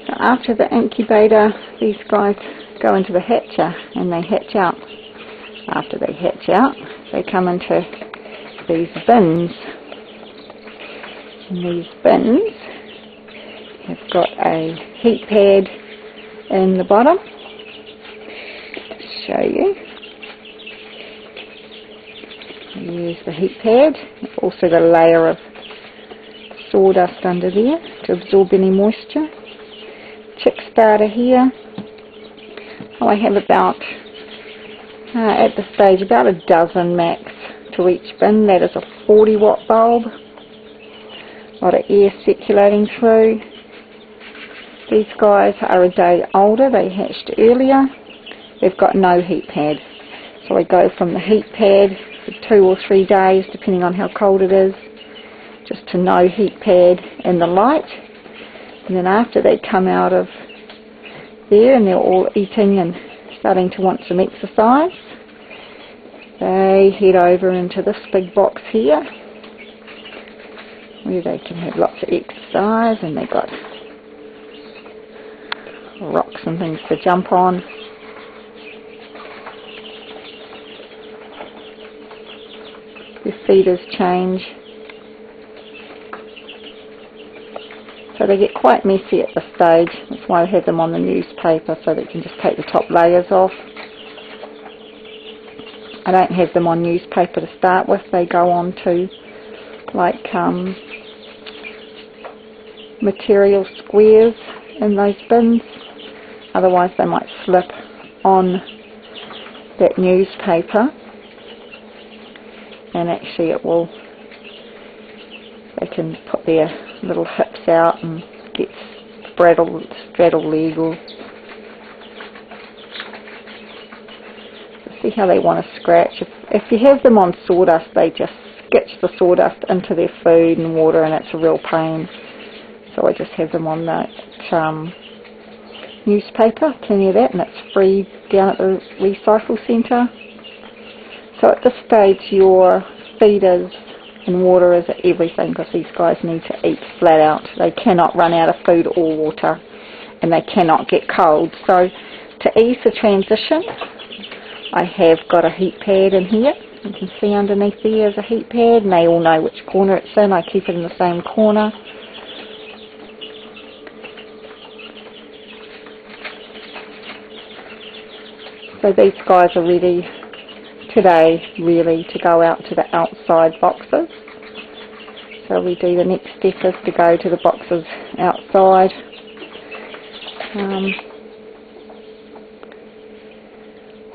So after the incubator, these guys go into the hatcher and they hatch out. After they hatch out, they come into these bins. And these bins have got a heat pad in the bottom. Show you. There's the heat pad. Also got a layer of sawdust under there to absorb any moisture. Chick starter here. I have about, at this stage, about a dozen max to each bin. That is a 40 watt bulb. A lot of air circulating through. These guys are a day older. They hatched earlier. They've got no heat pad. So I go from the heat pad for 2 or 3 days, depending on how cold it is, just to no heat pad in the light. And then after they come out of there and they're all eating and starting to want some exercise, they head over into this big box here where they can have lots of exercise, and they've got rocks and things to jump on. Their feeders change. So they get quite messy at this stage. That's why I have them on the newspaper, so that you can just take the top layers off. I don't have them on newspaper to start with. They go on to like material squares in those bins. Otherwise they might slip on that newspaper, and actually it will, they can put their little hips out and get straddle leg. Or see how they want to scratch. If you have them on sawdust, they just sketch the sawdust into their food and water, and it's a real pain. So I just have them on that newspaper, plenty of that, and it's free down at the recycle centre. So at this stage your feeders and water is everything, because these guys need to eat flat out. They cannot run out of food or water, and they cannot get cold. So to ease the transition, I have got a heat pad in here. You can see underneath there is a heat pad, and they all know which corner it's in. I keep it in the same corner. So these guys are ready today, really, to go out to the outside boxes. So we do, the next step is to go to the boxes outside.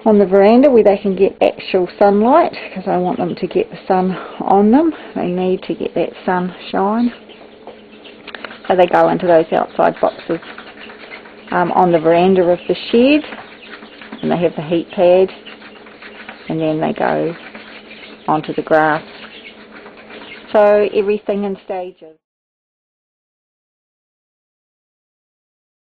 On the veranda where they can get actual sunlight, because I want them to get the sun on them. They need to get that sun shine. So they go into those outside boxes on the veranda of the shed, and they have the heat pad, and then they go onto the grass. So everything in stages.